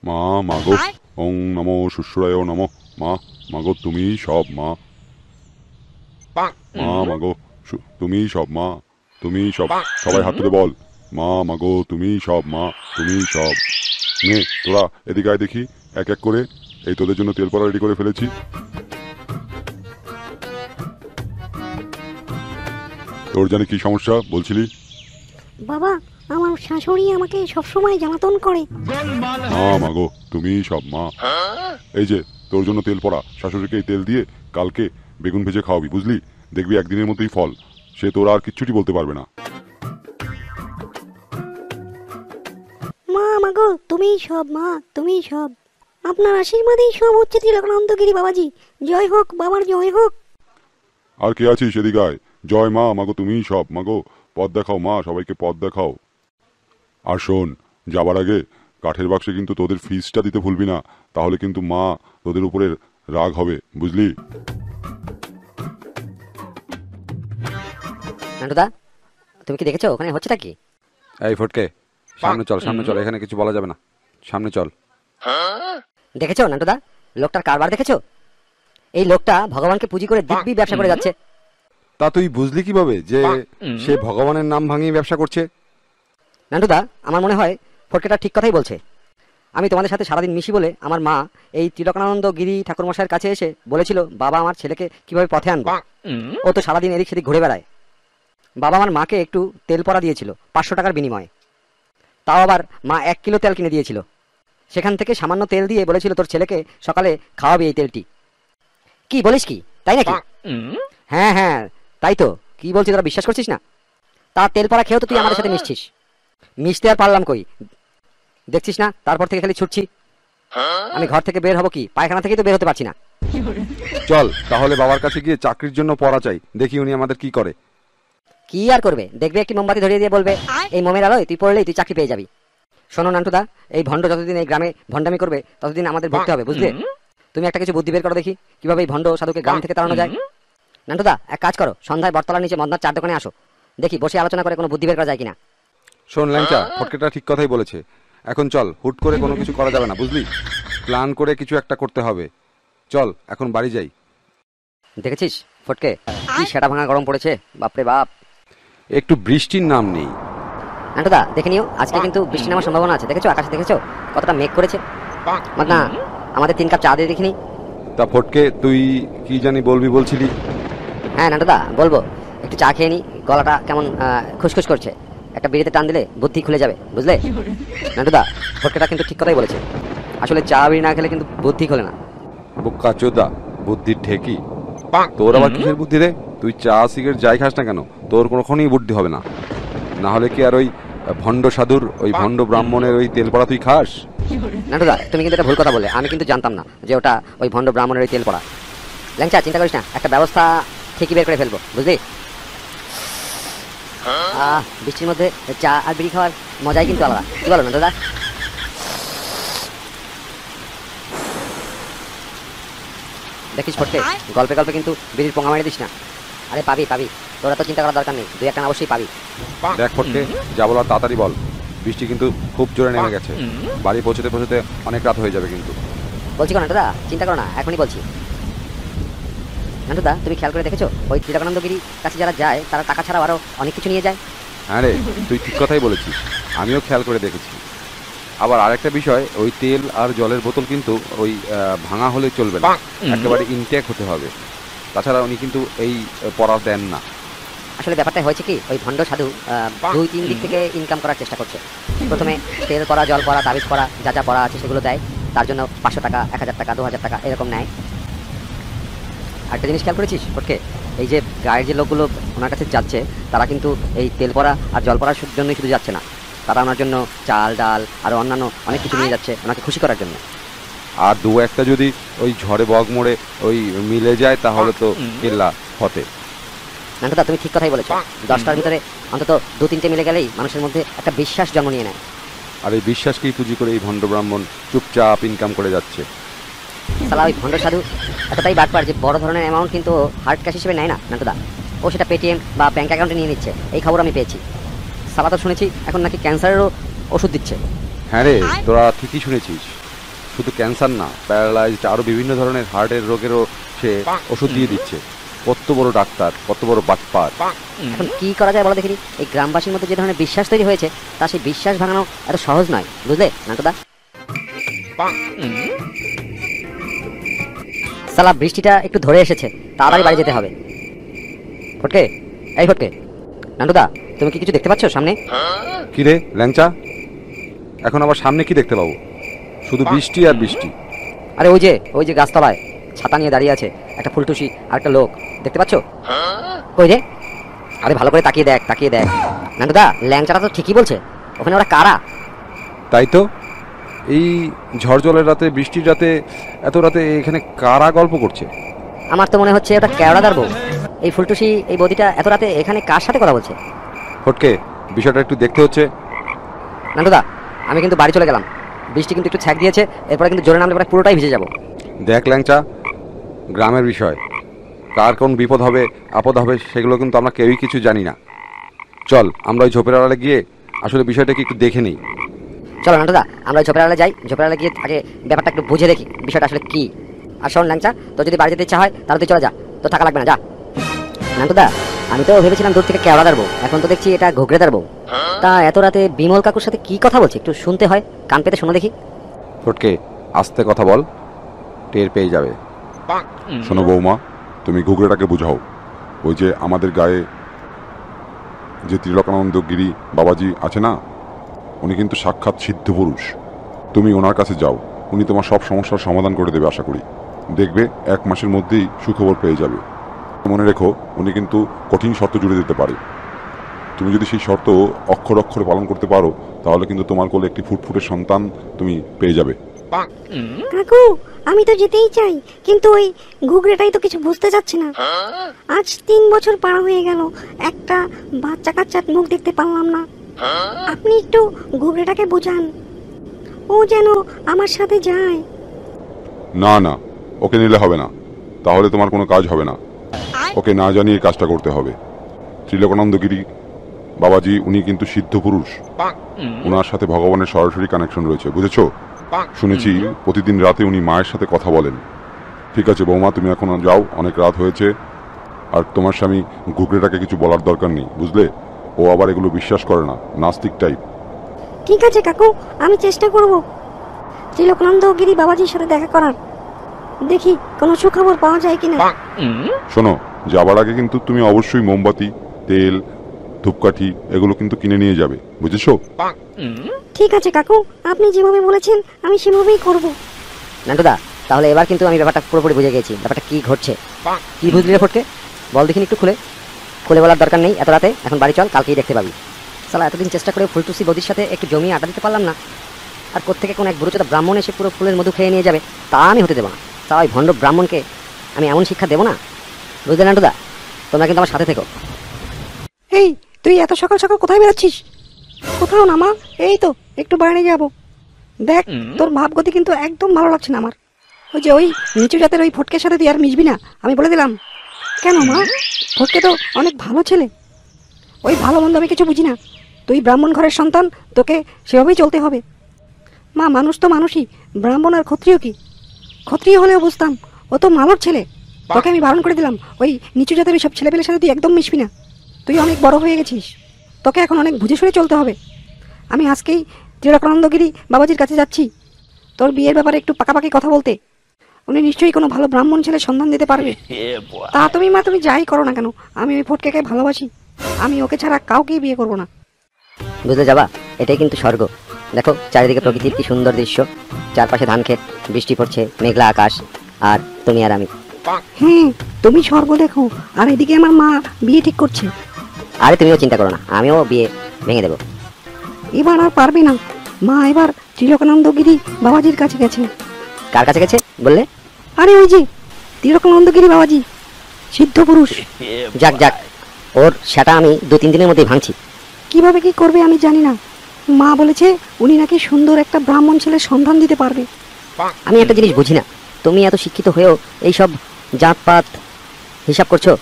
মা মাগো, ওং নমো শুশ্রূষায় নমঃ। মা মাগো, তুমিই সব মা। মা মাগো, তুমিই সব মা, তুমিই সব। সবাই হাত তুলে বল, মা মাগো তুমিই সব মা, তুমিই সব। নে তোরা এদিকে আয় দেখি, এক এক করে। এই তোদের জন্য তেল পড়া রেডি করে ফেলেছি। তোর জানি কি সমস্যা বলছিলি? বাবা, আমার শাশুড়ি আমাকে সবসময় জ্বালাতন করে। মা মাগো তুমিই সব মা। এই যে তোর জন্য তেল পড়া, শাশুড়িকে এই তেল দিয়ে কালকে বেগুন ভেজে খাওয়াবি, বুঝলি? দেখবি একদিনের মধ্যেই ফল, সে তোরা আর কিচ্ছুটি বলতে পারবে না। মা মাগো, তুমিই সব মা, তুমিই সব। আপনার আশীর্বাদেই সব হচ্ছে তিলকানন্দগিরি বাবাজি। জয় হোক বাবার, জয় হোক। আর কে আছিস এদিকে আয়। জয় মা মাগো তুমিই সব মাগো। পথ দেখাও মা, সবাইকে পথ দেখাও। আর শোন, যাবার আগে কাঠের বাক্সে কিন্তু তোদের ফিসটা দিতে ভুলবি না, তাহলে কিন্তু মা তোদের উপরে রাগ হবে, বুঝলি? নান্টুদা, তুমি কি দেখেছো ওখানে হচ্ছেটা কি? এই ফটকে, সামনে চল, সামনে চল, এখানে কিছু বলা যাবে না, সামনে চল। দেখেছো নান্টুদা, লোকটার কারবার দেখেছো? এই লোকটা ভগবানকে পুঁজি করে দিব্যি ব্যবসা করে যাচ্ছে। তা তুই বুঝলি কিভাবে যে সে ভগবানের নাম ভাঙিয়ে ব্যবসা করছে? নান্টুদা, আমার মনে হয় ফটকেটা ঠিক কথাই বলছে। আমি তোমাদের সাথে সারাদিন মিশি বলে আমার মা এই তিলকানন্দ গিরি ঠাকুরমশাইয়ের কাছে এসে বলেছিল বাবা আমার ছেলেকে কিভাবে পথে আনবো। ও তো সারাদিন এদিক সেদিক ঘুরে বেড়ায়। বাবা আমার মাকে একটু তেল পড়া দিয়েছিল 500 টাকার বিনিময়ে। তাও আবার মা 1 কিলো তেল কিনে দিয়েছিল। সেখান থেকে সামান্য তেল দিয়ে বলেছিল তোর ছেলেকে সকালে খাওয়াবি এই তেলটি। কি বলিস কি, তাই নাকি? হ্যাঁ হ্যাঁ তাই তো। কি বলছিস, তোরা বিশ্বাস করছিস না? তার তেল পড়া খেয়েও তো তুই আমাদের সাথে মিশছিস। মিশতে আর পারলাম কই, দেখছিস না? তারপর থেকে খালি ছুটছি। আমি ঘর থেকে বের হবো কি, পায়খানা থেকেই তো বের হতে পারছি না। চল তাহলে বাবার কাছে গিয়ে চাকরির জন্য পড়া চাই, দেখি উনি আমাদের কি করে। কি আর করবে, দেখবে একটি মোমবাতি ধরিয়ে দিয়ে বলবে এই মোমের আলোয় তুই পড়লেই তুই চাকরি পেয়ে যাবি। শোনো নান্টুদা, এই ভণ্ড যতদিন এই গ্রামে ভণ্ডামি করবে ততদিন আমাদের ভুগতে হবে, বুঝলে? তুমি একটা কিছু বুদ্ধি বের করো দেখি, কিভাবে এই ভণ্ড সাধুকে গ্রাম থেকে তাড়ানো যায়। নান্টুদা, এক কাজ করো, সন্ধ্যায় বটতলার নিচে মদনার চার দোকানে আসো, দেখি বসে আলোচনা করে কোনো বুদ্ধি বের করা যায় কিনা। শোন ল্যাংচা, ফটকেটা ঠিক কথাই বলেছে। এখন চল, হুট করে কোনো কিছু করা যাবে না, বুঝলি? প্ল্যান করে কিছু একটা করতে হবে। চল এখন বাড়ি যাই। দেখেছিস ফটকে, কি সেটা ভাঙা গরম পড়েছে, বাপরে বাপ। একটু বৃষ্টির নাম নেই। নান্টুদা, দেখে নিও, আজকে কিন্তু বৃষ্টি নামার সম্ভাবনা আছে। দেখেছো আকাশে, দেখেছো কতটা মেঘ করেছে? না, আমাদের 3 কাপ চা দিয়ে দেখিনি। তা ফটকে, তুই কি জানি বলবি বলছিলি? হ্যাঁ নান্টুদা, বলবো। একটু চা খেয়ে নি, গলাটা কেমন খুসখুস করছে। একটা বিড়িতে টান দিলে বুদ্ধি খুলে যাবে, বুঝলে? নান্টুদা, ফটকেটা কিন্তু ঠিক কথাই বলেছে। আসলে চা বিড়ি না খেলে কিন্তু বুদ্ধি খোলে না। বোকা চোদা, বুদ্ধির ঠেকি। তোর আবার কিসের বুদ্ধি রে? তুই চা সিগারেট যাই খাস না কেন, তোর কোনোক্ষণই বুদ্ধি হবে না। না হলে কি আর ওই ভণ্ড সাধুর, ওই ভণ্ড ব্রাহ্মণের ওই তেল পড়া তুই খাস? নান্টুদা, তুমি কিন্তু এটা ভুল কথা বলে। আমি কিন্তু জানতাম না যে ওটা ওই ভণ্ড ব্রাহ্মণের ওই তেল পড়া। ল্যাংচা, চিন্তা করিস না, একটা ব্যবস্থা ঠিকই বের করে ফেলবো, বুঝলি? বৃষ্টির মধ্যে চা আর বিড়ি খাওয়ার মজাই কিন্তু আলাদা, কি বলো নান্টুদা? দেখিস ফটকে, গল্পে গল্পে কিন্তু বিড়ির পোঙা মেরে দিস না। আরে পাবি পাবি, তোরা তো চিন্তা করার দরকার নেই, 2-1 অবশ্যই পাবি। দেখ ফটকে, যা বলার তাড়াতাড়ি বল। বৃষ্টি কিন্তু খুব জোরে নেমে গেছে, বাড়ি পৌঁছতে পৌঁছতে অনেক রাত হয়ে যাবে কিন্তু। বলছি কেন নান্টুদা, চিন্তা করো না, এখনই বলছি। নান্টুদা, তুমি খেয়াল করে দেখেছো ওই তিলকানন্দগিরি কাছে যারা যায় তারা টাকা ছাড়াও আরো অনেক কিছু নিয়ে যায়? হ্যাঁ রে, তুই ঠিক কথাই বলেছিস, আমিও খেয়াল করে দেখেছি। আবার আরেকটা বিষয়, ওই তেল আর জলের বোতল কিন্তু ওই ভাঙা হলে চলবে না, একেবারে ইনটেক হতে হবে। তাছাড়া উনি কিন্তু এই পড়া দেন না। আসলে ব্যাপারটা হয়েছে কি, ওই ভণ্ড সাধু 2-3 দিক থেকে ইনকাম করার চেষ্টা করছে। প্রথমে তেল পড়া, জল পড়া, তাবিজ পড়া, যা যা পড়া আছে সেগুলো দেয়। তার জন্য 500 টাকা, 1000 টাকা, 2000 টাকা এরকম নেয়। আরেকটা জিনিস খেয়াল করেছিস ফটকে, এই যে গায়ের যে লোকগুলো ওনার কাছে যাচ্ছে তারা কিন্তু এই তেল পড়া আর জল পড়ার জন্যই শুধু যাচ্ছে না, তারা ওনার জন্য চাল ডাল আর অন্যান্য অনেক কিছু নিয়ে যাচ্ছে ওনাকে খুশি করার জন্য। আর 2-1টা যদি ওই ঝড়ে বগ মোড়ে ওই মিলে যায় তাহলে তো কেল্লা ফতে। নান্টুদা, তুমি ঠিক কথাই বলেছো। 10টার ভিতরে অন্তত 2-3টে মিলে গেলেই মানুষের মধ্যে একটা বিশ্বাস জন্ম নিয়ে নেয়। আর এই বিশ্বাসকেই পুঁজি করে এই ভণ্ড ব্রাহ্মণ চুপচাপ ইনকাম করে যাচ্ছে। সালা ওই ভণ্ড সাধু এতটাই বাটপার যে বড় ধরনের অ্যামাউন্ট কিন্তু হার্ড ক্যাশ হিসেবে নেয় না নান্টুদা, ও সেটা পেটিএম বা ব্যাংক অ্যাকাউন্টে নিয়ে নিচ্ছে। এই খবর আমি পেয়েছি। সালা তো শুনেছি এখন নাকি ক্যান্সারেরও ওষুধ দিচ্ছে। হ্যাঁ রে, তোরা ঠিকই শুনেছিস। শুধু ক্যান্সার না, প্যারালাইজড আরও বিভিন্ন ধরনের হার্টের রোগেরও সে ওষুধ দিয়ে দিচ্ছে। কত বড় ডাক্তার, কত বড় বাটপার। এখন কি করা যায় বলো দেখিনি? এই গ্রামবাসীর মধ্যে যে ধরনের বিশ্বাস তৈরি হয়েছে তা সেই বিশ্বাস ভাঙানো এত সহজ নয়, বুঝলে নান্টুদা? সালা বৃষ্টিটা একটু ধরে এসেছে, তাড়াতাড়ি বাড়ি যেতে হবে। ফটকে, এই ফটকে, নান্টুদা তুমি কি কিছু দেখতে পাচ্ছ সামনে? কি রে ল্যাংচা, এখন আবার সামনে কি দেখতে পাবো? শুধু বৃষ্টি আর বৃষ্টি। আরে ওই যে গাছতলায় ছাতা নিয়ে দাঁড়িয়ে আছে একটা ফুলটুসি আর একটা লোক, দেখতে পাচ্ছ? কই রে? আরে ভালো করে তাকিয়ে দেখ নান্টুদা, ল্যাংচাটা তো ঠিকই বলছে। ওখানে ওরা কারা? তাই তো, এই ঝড় জলের রাতে, বৃষ্টির রাতে, এত রাতে এখানে কারা গল্প করছে? আমার তো মনে হচ্ছে ওটা কেওড়াদার বউ। এই ফুলটুসি, এই বৌদিটা এত রাতে এখানে কার সাথে কথা বলছে? ফটকে, বিষয়টা একটু দেখতে হচ্ছে। নান্টুদা আমি কিন্তু বাড়ি চলে গেলাম, বৃষ্টি কিন্তু একটু ছ্যাক দিয়েছে, এরপরে কিন্তু জোরে নামলে পরে পুরোটাই ভিজে যাবো। দেখ ল্যাংচা, গ্রামের বিষয়, কার কোন বিপদ হবে আপদ হবে সেগুলো কিন্তু আমরা কেউই কিছু জানি না। চল আমরা ওই ঝোপের আড়ালে গিয়ে আসলে বিষয়টাকে একটু দেখে নিই। চলো নান্টুদা আমরা ওই ঝোপের আড়ালে যাই, ঝোপের আড়ালে গিয়ে আগে ব্যাপারটা একটু বুঝে দেখি বিষয়টা আসলে কি। আর শোন ল্যাংচা, তোর যদি বাড়ি যেতে ইচ্ছা হয় তাহলে তুই চলে যা, তোর টাকা লাগবে না, যা। নান্টুদা আমি তো ভেবেছিলাম দূর থেকে কেওড়াদার বউ, এখন তো দেখছি এটা ঘুগরেদার বউ। তা এত রাতে বিমল কাকুর সাথে কি কথা বলছে একটু শুনতে হয়, কান পেতে শোনো দেখি। ফটকে, আস্তে কথা বল, টের পেয়ে যাবে। শোনো বৌমা, তুমি ঘুগড়েটাকে বুঝাও। ওই যে আমাদের গায়ে যে ত্রিলোকানন্দ গিরি বাবাজি আছে না, উনি কিন্তু সাক্ষাৎ সিদ্ধ পুরুষ। তুমি ওনার কাছে যাও, উনি তোমার সব সমস্যার সমাধান করে দেবে আশা করি। দেখবে 1 মাসের মধ্যেই সুখবর পেয়ে যাবে। মনে রেখো, উনি কিন্তু কঠিন শর্ত জুড়ে দিতে পারে। তুমি যদি সেই শর্ত অক্ষর অক্ষরে পালন করতে পারো তাহলে কিন্তু তোমার কোলে একটি ফুটফুটে সন্তান তুমি পেয়ে যাবে। কাকু আমি তো যেতেই চাই, কিন্তু ওই ঘুগড়েটাই তো কিছু বুঝতে চাচ্ছে না। আজ 3 বছর পার হয়ে গেল, একটা বাচ্চা কাচ্চার মুখ দেখতে পারলাম না। আপনি একটু ঘুগড়েটাকে বোঝান, ও যেন আমার সাথে যায়। না না, ওকে নিলে হবে না, তাহলে তোমার কোনো কাজ হবে না। ওকে না জানিয়ে কাজটা করতে হবে। ত্রিলোকানন্দগিরি বাবাজি উনি কিন্তু সিদ্ধ পুরুষ, ওনার সাথে ভগবানের সরাসরি কানেকশন রয়েছে, বুঝেছো? শুনেছি প্রতিদিন রাতে উনি মায়ের সাথে কথা বলেন। ঠিক আছে বৌমা, তুমি এখন যাও, অনেক রাত হয়েছে। আর তোমার স্বামী ঘুগড়েটাকে কিছু বলার দরকার নেই, বুঝলে? ও আবার এগুলো বিশ্বাস করে না, নাস্তিক টাইপ। ঠিক আছে কাকু, আমি চেষ্টা করব ত্রিলোকানন্দগিরি বাবাজির সাথে দেখা করার। দেখি কোনো সুখবর পাওয়া যায় কিনা। শোনো, যাবার আগে কিন্তু তুমি অবশ্যই মোমবাতি, তেল, ধূপকাঠি এগুলো কিন্তু কিনে নিয়ে যাবে, বুঝেছো? ঠিক আছে কাকু, আপনি যেভাবে বলেছেন আমি সেভাবেই করব। নান্টুদা তাহলে এবার কিন্তু আমি ব্যাপারটা পুরোপুরি বুঝে গেছি, ব্যাপারটা কি ঘটছে। কি বুঝলি রে ফটকে? বল দেখিনি একটু খুলে বলার দরকার নেই এত রাতে, এখন বাড়ি চল, কালকেই দেখতে পাবি। সালা এতদিন চেষ্টা করে ফুলটুসি বদির সাথে একটু জমি আড্ডা দিতে পারলাম না, আর কোত্থেকে কোন এক বুড়োচোদা ব্রাহ্মণ এসে পুরো ফুলের মধু খেয়ে নিয়ে যাবে, তা আমি হতে দেবো না। তা ওই ভণ্ড ব্রাহ্মণকে আমি এমন শিক্ষা দেবো না, বুঝলে নান্টুদা? তোমরা কিন্তু আমার সাথে থেকো। এই তুই এত সকাল সকাল কোথায় বেরোচ্ছিস? কোথাও না মা, এই তো একটু বাইরে যাব। দেখ তোর ভাবগতি কিন্তু একদম ভালো লাগছে না আমার। ওই নিচু জাতের ওই ফটকের সাথে তুই আর মিশবি না, আমি বলে দিলাম। কেন মা? ফটকে তো অনেক ভালো ছেলে। ওই ভালো মন্দ আমি কিছু বুঝি না, তুই ব্রাহ্মণ ঘরের সন্তান, তোকে সেভাবেই চলতে হবে। মা মানুষ তো মানুষই, ব্রাহ্মণ আর ক্ষত্রিয় কি? ক্ষত্রিয় হলেও বুঝতাম, ও তো মালর ছেলে। তোকে আমি বারণ করে দিলাম, ওই নিচু জাতের ওই সব ছেলেপেলের সাথে তুই একদম মিশবি না। তুই অনেক বড় হয়ে গেছিস, তোকে এখন অনেক বুঝে শুনে চলতে হবে। আমি আজকেই ত্রিলোকানন্দগিরি বাবাজির কাছে যাচ্ছি তোর বিয়ের ব্যাপারে একটু পাকাপাকি কথা বলতে। উনি নিশ্চয়ই কোনো ভালো ব্রাহ্মণ ছেলে সন্ধান দিতে পারবে। তা তুমি মা, তুমি যাই করো না কেন, আমি ওই ফটকেকে ভালোবাসি। আমি ওকে ছাড়া কাউকেই বিয়ে করবো না। বুঝলে যাবা, এটাই কিন্তু স্বর্গ। দেখো চারিদিকে প্রকৃতির কি সুন্দর দৃশ্য, চারপাশে ধান ক্ষেত, বৃষ্টি পড়ছে, মেঘলা আকাশ, আর তুমি আর আমি। হ্যাঁ তুমি স্বর্গ দেখো, আর এদিকে আমার মা বিয়ে ঠিক করছে। আরে তুমিও চিন্তা করো না, আমিও বিয়ে ভেঙে দেবো। এবার আর পারবে না, মা এবার ত্রিলোকানন্দগিরি বাবাজির কাছে গেছে। কার কাছে গেছে বললে? আরে ওই যে ত্রিলোকানন্দগিরি বাবাজি, সিদ্ধ পুরুষ। যাক যাক, ওর সেটা আমি 2-3 দিনের মধ্যেই ভাঙছি। কিভাবে কি করবে আমি জানি না, মা বলেছে উনি নাকি সুন্দর একটা ব্রাহ্মণ ছেলের সন্ধান দিতে পারবে। আমি একটা জিনিস বুঝি না, তুমি এত শিক্ষিত হয়েও এইসব জাতপাত হিসাব করছো।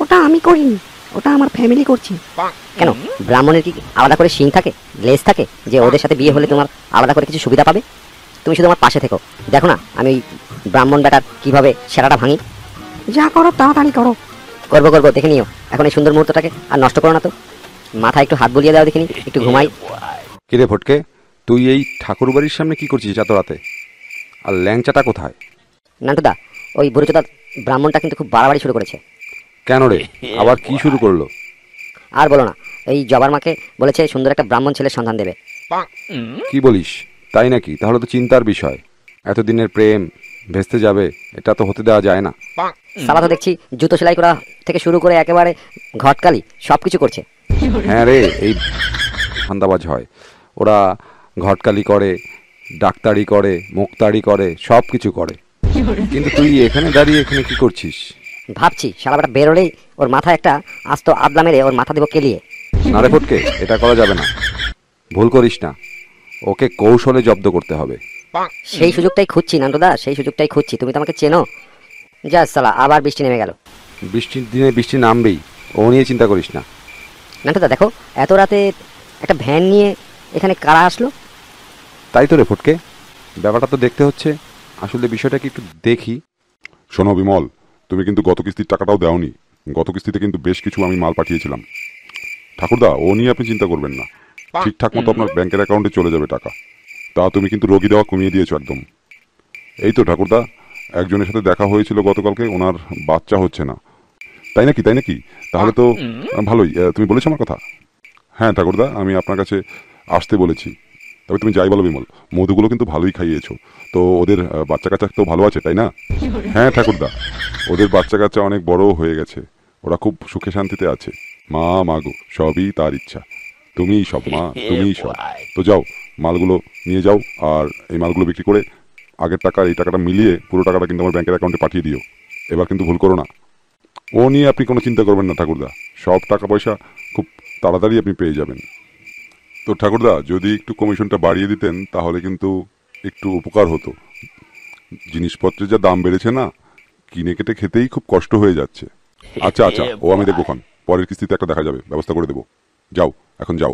ওটা আমি করিনি, ওটা আমার ফ্যামিলি করছে। কেন, ব্রাহ্মণের কি আলাদা করে শিং থাকে, লেজ থাকে, যে ওদের সাথে বিয়ে হলে তোমার আলাদা করে কিছু সুবিধা পাবে? তুমি শুধু আমার পাশে থেকো। দেখো না আমি ওই ব্রাহ্মণ বেটার কিভাবে সেরাটা ভাঙি। যা করো তাড়াতাড়ি করো। করবো করবো, দেখে নিও। এখন এই সুন্দর মুহূর্তটাকে আর নষ্ট করো না তো। মাথায় একটু হাত বুলিয়ে দাও দেখিনি, একটু ঘুমাই। কিরে ফটকে, তুই এই ঠাকুর বাড়ির সামনে কি করছিস এত রাতে? আর ল্যাংচাটা কোথায়? নান্টুদা, ওই বুড়োচোদা ব্রাহ্মণটা কিন্তু খুব বাড়াবাড়ি শুরু করেছে। কেন রে, আবার কি শুরু করলো? আর বলো না, এই জবার মাকে বলেছে সুন্দর একটা ব্রাহ্মণ ছেলের সন্ধান দেবে। কি বলিস, তাই নাকি? তাহলে তো চিন্তার বিষয়। এতদিনের প্রেম ভেস্তে যাবে, এটা তো হতে দেওয়া যায় না। সালা তো দেখছি জুতো সেলাই করা থেকে শুরু করে একেবারে ঘটকালি সব কিছু করছে। হ্যাঁ রে, এই ধান্দাবাজ হয়। ওরা ঘটকালি করে, ডাক্তারি করে, মুক্তারি করে, সব কিছু করে। কিন্তু তুই এখানে দাঁড়িয়ে এখানে কি করছিস? ভাবছি শালা বেটা বেরোলেই ওর মাথায় একটা আস্ত আদলা মেরে ওর মাথা দেবো কেলিয়ে। না রে ফটকে, এটা করা যাবে না। ভুল করিস না, ওকে কৌশলে জব্দ করতে হবে। সেই সুযোগটাই খুঁজছি নান্টুদা, সেই সুযোগটাই খুঁজছি। তুমি তো আমাকে চেনো। যা সালা, আবার বৃষ্টি নেমে গেল। বৃষ্টির দিনে বৃষ্টি নামবেই, ও নিয়ে চিন্তা করিস না। নান্টুদা দেখো, এত রাতে একটা ভ্যান নিয়ে এখানে কারা আসলো? তাই তো রে ফটকে, ব্যাপারটা তো দেখতে হচ্ছে। আসলে বিষয়টা কি একটু দেখি। শোনো বিমল, তুমি কিন্তু গত কিস্তির টাকাটাও দেওনি। গত কিস্তিতে কিন্তু বেশ কিছু আমি মাল পাঠিয়েছিলাম। ঠাকুরদা, ও নিয়ে আপনি চিন্তা করবেন না। ঠিকঠাক মতো আপনার ব্যাংকের অ্যাকাউন্টে চলে যাবে টাকা। তা তুমি কিন্তু রোগী দেওয়া কমিয়ে দিয়েছো একদম। এই তো ঠাকুরদা, একজনের সাথে দেখা হয়েছিল গতকালকে, ওনার বাচ্চা হচ্ছে না। তাই নাকি? তাই নাকি? তাহলে তো ভালোই। তুমি বলেছো আমার কথা? হ্যাঁ ঠাকুরদা, আমি আপনার কাছে আসতে বলেছি। তবে তুমি যাই বলো বিমল, মধুগুলো কিন্তু ভালোই খাইয়েছো। তো ওদের বাচ্চা কাচ্চা তো ভালো আছে, তাই না? হ্যাঁ ঠাকুরদা, ওদের বাচ্চা কাচ্চা অনেক বড় হয়ে গেছে। ওরা খুব সুখে শান্তিতে আছে। মা মাগো, সবই তার ইচ্ছা। তুমিই সব মা, তুমিই সব। তো যাও, মালগুলো নিয়ে যাও। আর এই মালগুলো বিক্রি করে আগের টাকা এই টাকাটা মিলিয়ে পুরো টাকাটা কিন্তু আমার ব্যাংকের অ্যাকাউন্টে পাঠিয়ে দিও। এবার কিন্তু ভুল করো না। ও নিয়ে আপনি কোনো চিন্তা করবেন না ঠাকুরদা, সব টাকা পয়সা খুব তাড়াতাড়ি আপনি পেয়ে যাবেন। তো ঠাকুরদা, যদি একটু কমিশনটা বাড়িয়ে দিতেন তাহলে কিন্তু একটু উপকার হতো। জিনিসপত্রের যা দাম বেড়েছে না, কিনে কেটে খেতেই খুব কষ্ট হয়ে যাচ্ছে। আচ্ছা আচ্ছা, ও আমি দেখবো খান, পরের কিস্তিতে একটা দেখা যাবে, ব্যবস্থা করে দেবো। যাও, এখন যাও।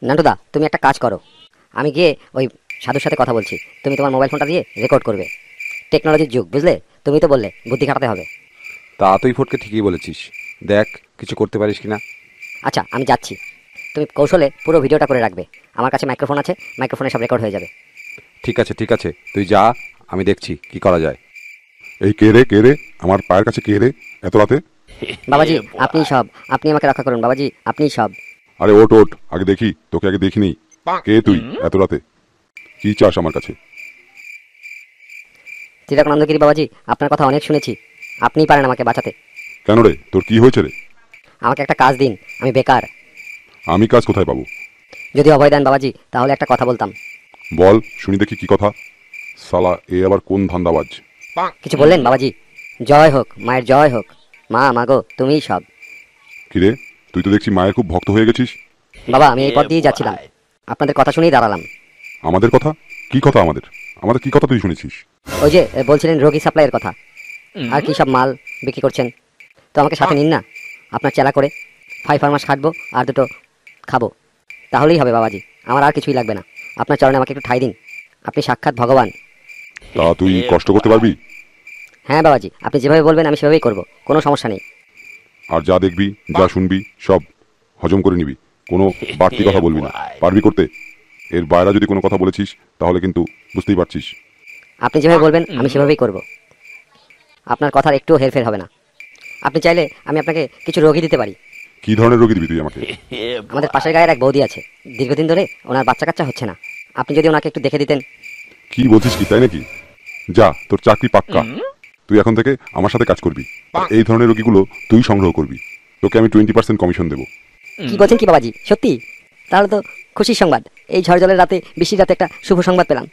নান্টুদা, তুমি একটা কাজ করো। আমি গিয়ে ওই সাধুর সাথে কথা বলছি। তুমি তোমার মোবাইল ফোনটা দিয়ে রেকর্ড করবে। টেকনোলজির যুগ, বুঝলে? তুমি তো বললে বুদ্ধি খাটাতে হবে। তা তুই ফটকে ঠিকই বলেছিস। দেখ কিছু করতে পারিস কিনা। আচ্ছা, আমি যাচ্ছি। তুমি কৌশলে পুরো ভিডিওটা করে রাখবে। আমার কাছে মাইক্রোফোন আছে, মাইক্রোফোনে সব রেকর্ড হয়ে যাবে। ঠিক আছে ঠিক আছে, তুই যা, আমি দেখছি কি করা যায়। এই কে রে আমার পায়ের কাছে কে রে এত রাতে? বাবাজি, আপনিই সব। আপনি আমাকে রক্ষা করুন বাবাজি, আপনিই সব। আরে ওট ওট, আগে দেখি তোকে, আগে দেখিনি। কে তুই এত রাতে? কি চাস আমার কাছে? তিলকানন্দগিরি বাবাজি, আপনার কথা অনেক শুনেছি। আপনিই পারেন আমাকে বাঁচাতে। কেন রে, তোর কি হয়েছে রে? আমাকে একটা কাজ দিন, আমি বেকার। আমি কাজ কোথায় পাবো? যদি অভয় দেন বাবাজি, তাহলে একটা কথা বলতাম। বল শুনি দেখি কি কথা। সালা এ আবার কোন ধান্দাবাজ? কিছু বললেন বাবাজি? জয় হোক, মায়ের জয় হোক। মা মাগো, তুমিই সব। কিরে, তুই তো দেখছি মায়ের খুব ভক্ত হয়ে গেছিস। বাবা, আমি এই পথ দিয়েই যাচ্ছিলাম, আপনাদের কথা শুনেই দাঁড়ালাম। আমাদের কথা? কি কথা আমাদের? আমাদের কি কথা তুই শুনেছিস? ওই যে বলছিলেন রোগী সাপ্লাইয়ের কথা, আর কি সব মাল বিক্রি করছেন। তো আমাকে সাথে নিন না, আপনার চেলা করে 5 মাস খাটবো আর দুটো খাবো, তাহলেই হবে বাবাজি। আমার আর কিছুই লাগবে না। আপনার চরণে আমাকে একটু ঠাঁই দিন। আপনি সাক্ষাৎ ভগবান। তা তুই কষ্ট করতে পারবি? হ্যাঁ বাবাজি, আপনি যেভাবে বলবেন আমি সেভাবেই করব, কোনো সমস্যা নেই। আর যা দেখবি যা শুনবি সব হজম করে নিবি, কোনো বাড়তি কথা বলবি না। পারবি করতে? এর বাইরে যদি কোনো কথা বলেছিস তাহলে কিন্তু বুঝতেই পারছিস। আপনি যেভাবে বলবেন আমি সেভাবেই করব। আপনার কথার একটুও হেরফের হবে না। আপনি চাইলে আমি আপনাকে কিছু রোগী দিতে পারি। কি ধরনের রোগী দিবি তুই আমাকে? আমাদের পাশের গায়ের এক বৌদি আছে, দীর্ঘদিন ধরে ওনার বাচ্চা কাচ্চা হচ্ছে না। আপনি যদি ওনাকে একটু দেখে দিতেন। কি বলছিস কি, তাই নাকি? যা, তোর চাকরি পাক্কা। তুই এখন থেকে আমার সাথে কাজ করবি, আর এই ধরনের রোগীগুলো তুই সংগ্রহ করবি। তোকে আমি 20% কমিশন দেবো। কি বলছেন কি বাবাজি, সত্যি? তাহলে তো খুশির সংবাদ। এই ঝড় জলের রাতে, বৃষ্টির রাতে একটা শুভ সংবাদ পেলাম।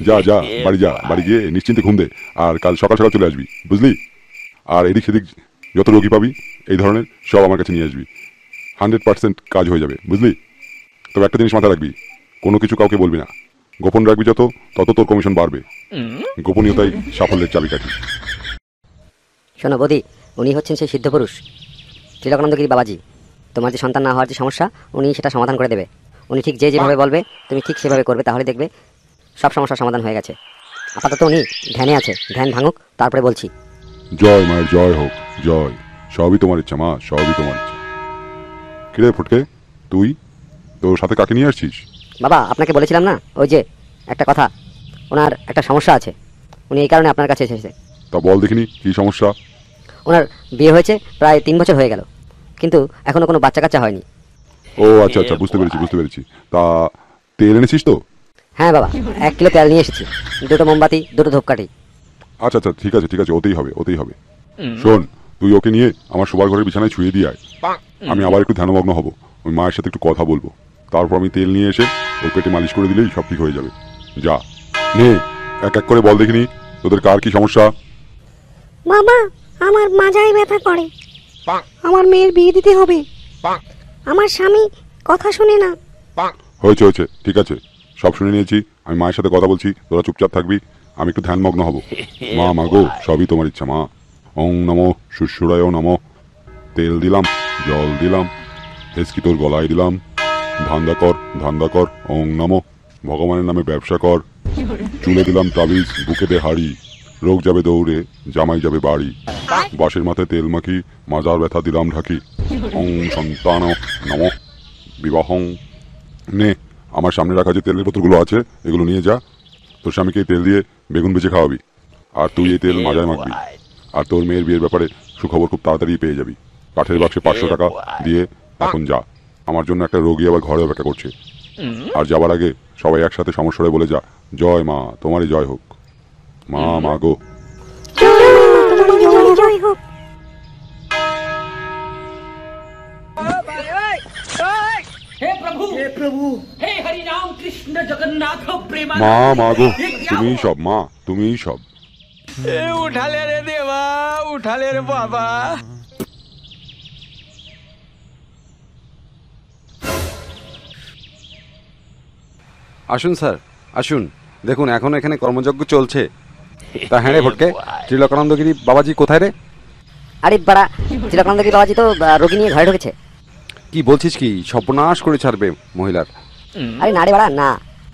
যা যা, বাড়ি যা, বাড়ি গিয়ে নিশ্চিন্তে ঘুম দে। আর কাল সকাল সকাল চলে আসবি, বুঝলি? আর এদিক সেদিক যত রোগী পাবি এই ধরনের সব আমার কাছে নিয়ে আসবি। 100% কাজ হয়ে যাবে, বুঝলি? তবে একটা জিনিস মাথায় রাখবি, কোনো কিছু কাউকে বলবি না। গোপন রাখবি যত, তত তোর কমিশন বাড়বে। গোপনীয়তাই সাফল্যের চাবিকাঠি। শোনো বৌদি, উনি হচ্ছেন সেই সিদ্ধ পুরুষ তিলকানন্দগিরি বাবাজি। তোমার যে সন্তান না হওয়ার যে সমস্যা, উনি সেটা সমাধান করে দেবে। উনি ঠিক যেভাবে বলবে তুমি ঠিক সেভাবে করবে, তাহলে দেখবে সব সমস্যার সমাধান হয়ে গেছে। আপাতত উনি ধ্যানে আছে, ধ্যান ভাঙুক, তারপরে বলছি। জয় মায়ের জয় হোক, জয়। সবই তোমার ইচ্ছা মা, সবই তোমার ইচ্ছা। কিরে ফটকে, তুই তোর সাথে কাকে নিয়ে আসছিস? বাবা, আপনাকে বলেছিলাম না, ওই যে একটা কথা, ওনার একটা সমস্যা আছে, উনি এই কারণে আপনার কাছে এসেছে। তা বল দেখিনি কি সমস্যা? ওনার বিয়ে হয়েছে প্রায় 3 বছর হয়ে গেল, কিন্তু এখনো কোনো বাচ্চা কাচ্চা হয়নি। ও আচ্ছা আচ্ছা, বুঝতে পেরেছি বুঝতে পেরেছি। তা তেল এনেছিস তো? হ্যাঁ বাবা, 1 কিলো তেল নিয়ে এসেছি, 2টো মোমবাতি, 2টো ধূপকাঠি। আচ্ছা আচ্ছা, ঠিক আছে ঠিক আছে, ওতেই হবে ওতেই হবে। শোন, তুই ওকে নিয়ে আমার শোবার ঘরের বিছানায় ছুঁয়ে দিয়ে আয়। আমি আবার একটু ধ্যানমগ্ন হব, ওই মায়ের সাথে একটু কথা বলবো। তারপর আমি তেল নিয়ে এসে ওর পেটে মালিশ করে দিলেই সব ঠিক হয়ে যাবে। যা নে, এক এক করে বল দেখিনি তোদের কার কি সমস্যা। বাবা, আমার মাজায় ব্যথা করে, আমার মেয়ের বিয়ে দিতে হবে, আমার স্বামী কথা শুনে না। হয়েছে হয়েছে, ঠিক আছে, সব শুনে নিয়েছি। আমি মায়ের সাথে কথা বলছি, তোরা চুপচাপ থাকবি, আমি একটু ধ্যানমগ্ন হব। মা মাগো, সবই তোমার ইচ্ছা মা। ওং নমো শুশুরায় নমো। তেল দিলাম, জল দিলাম, হেসকি তোর গলায় দিলাম। ধান্দা কর ধান্দা কর, ওং নমো। ভগবানের নামে ব্যবসা কর। চুলে দিলাম তাবিজ, বুকে দে হাড়ি। রোগ যাবে দৌড়ে, জামাই যাবে বাড়ি। বাঁশের মাথায় তেল মাখি, মাজার ব্যথা দিলাম ঢাকি। ওং সন্তান নমো বিবাহং। নে, আমার সামনে রাখা যে তেলের বোতলগুলো আছে এগুলো নিয়ে যা। তোর স্বামীকে এই তেল দিয়ে বেগুন বেচে খাওয়াবি, আর তুই এই তেল মাজায় মাখবি। আর তোর মেয়ের বিয়ের ব্যাপারে সুখবর খুব তাড়াতাড়ি পেয়ে যাবি। কাঠের বাক্সে 500 টাকা দিয়ে এখন যা। আমার জন্য একটা রোগী আবার ঘরে অপেক্ষা করছে। আর যাবার আগে সবাই একসাথে সমস্বরে বলে যা, জয় মা, তোমারই জয় হোক। মা মা গো। জয় হোক। हे प्रभु हे हरि राम कृष्ण जगन्नाथ प्रेमा মা মা গো, তুমিই সব মা, তুমিই সব। उठाले रे देवा उठाले रे बाबा। আসুন স্যার, আসুন। দেখুন এখন এখানে কর্মযজ্ঞ চলছে। তা হ্যাঁ রে ফটকে, ত্রিলোকানন্দগিরি বাবাজি কোথায় রে? আরে বাড়া, তিলকানন্দগিরি বাবাজি তো রোগী নিয়ে ঘরে ঢুকেছে। কি বলছিস কি? সর্বনাশ করে ছাড়বে মহিলার। আরে না রে বাড়া, না,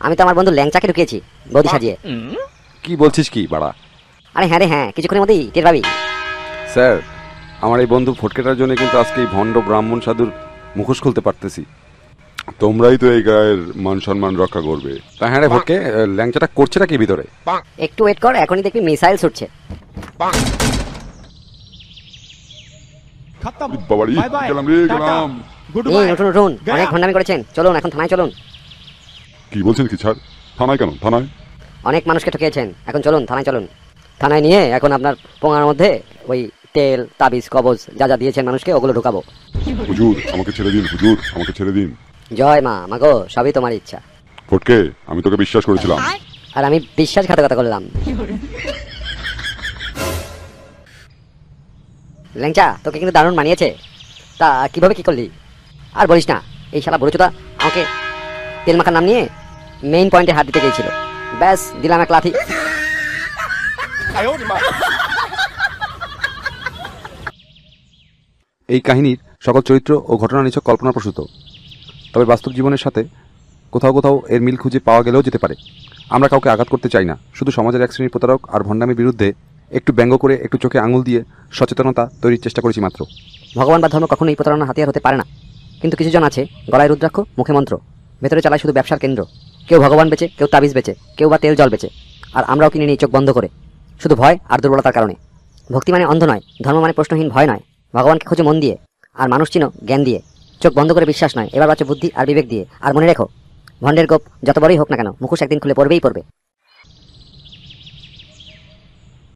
আমি তো আমার বন্ধু ল্যাংচাকে ঢুকিয়েছি বৌদি সাজিয়ে। কি বলছিস কি বাড়া? আরে হ্যাঁ রে হ্যাঁ, কিছুক্ষণের মধ্যেই টের পাবি। স্যার, আমার এই বন্ধু ফটকেটার জন্য কিন্তু আজকে এই ভণ্ড ব্রাহ্মণ সাধুর মুখোশ খুলতে পারতেছি। তোমরাই তো এই গায়ের মান সম্মান রক্ষা করবে। তা হ্যাঁ রে ফটকে, ল্যাংচাটা করছেটা কি ভিতরে? একটু ওয়েট কর, এখনই দেখবি মিসাইল ছুটছে। বাবারি, গেলাম রে গেলাম। উঠুন উঠুন, অনেক ভণ্ডামি করেছেন, চলুন এখন থানায় চলুন। কি বলছেন কি স্যার? থানায় কেন? থানায় অনেক মানুষকে ঠকিয়েছেন, এখন চলুন থানায় চলুন। থানায় নিয়ে এখন আপনার পোঙার মধ্যে ওই তেল তাবিজ কবজ যা যা দিয়েছেন মানুষকে ওগুলো ঢুকাবো। হুজুর আমাকে ছেড়ে দিন, হুজুর আমাকে ছেড়ে দিন। জয় মা মাগো, সবই তোমার ইচ্ছা। ফটকে, আমি তোকে বিশ্বাস করেছিলাম, আর আমি বিশ্বাসঘাতকতা করলাম। ল্যাংচা, তোকে কিন্তু দারুণ মানিয়েছে। তা কিভাবে কি করলি? আর বলিস না, এই শালা বড়চোদা আমাকে তেল মাখার নাম নিয়ে মেইন পয়েন্টে হাত দিতে গিয়েছিল, ব্যাস দিলাম এক লাথি। এই কাহিনীর সকল চরিত্র ও ঘটনা নিছক কল্পনাপ্রসূত, তবে বাস্তব জীবনের সাথে কোথাও কোথাও এর মিল খুঁজে পাওয়া গেলেও যেতে পারে। আমরা কাউকে আঘাত করতে চাই না, শুধু সমাজের এক শ্রেণীর প্রতারক আর ভণ্ডামির বিরুদ্ধে একটু ব্যঙ্গ করে, একটু চোখে আঙুল দিয়ে সচেতনতা তৈরির চেষ্টা করেছি মাত্র। ভগবান বা ধর্ম কখনোই প্রতারণার হাতিয়ার হতে পারে না, কিন্তু কিছু জন আছে গলায় রুদ্রাক্ষ, মুখে মন্ত্র, ভেতরে চালায় শুধু ব্যবসার কেন্দ্র। কেউ ভগবান বেচে, কেউ তাবিজ বেচে, কেউ বা তেল জল বেচে, আর আমরাও কিনে নিই চোখ বন্ধ করে, শুধু ভয় আর দুর্বলতার কারণে। ভক্তি মানে অন্ধ নয়, ধর্ম মানে প্রশ্নহীন ভয় নয়, ভগবানকে খোঁজো মন দিয়ে, আর মানুষ চিনো জ্ঞান দিয়ে। চোখ বন্ধ করে বিশ্বাস নয়, এবার বাঁচো বুদ্ধি আর বিবেক দিয়ে। আর মনে রেখো, ভণ্ডের গোপ যত বড়ই হোক না কেন, মুখোশ একদিন খুলে পড়বেই পড়বে।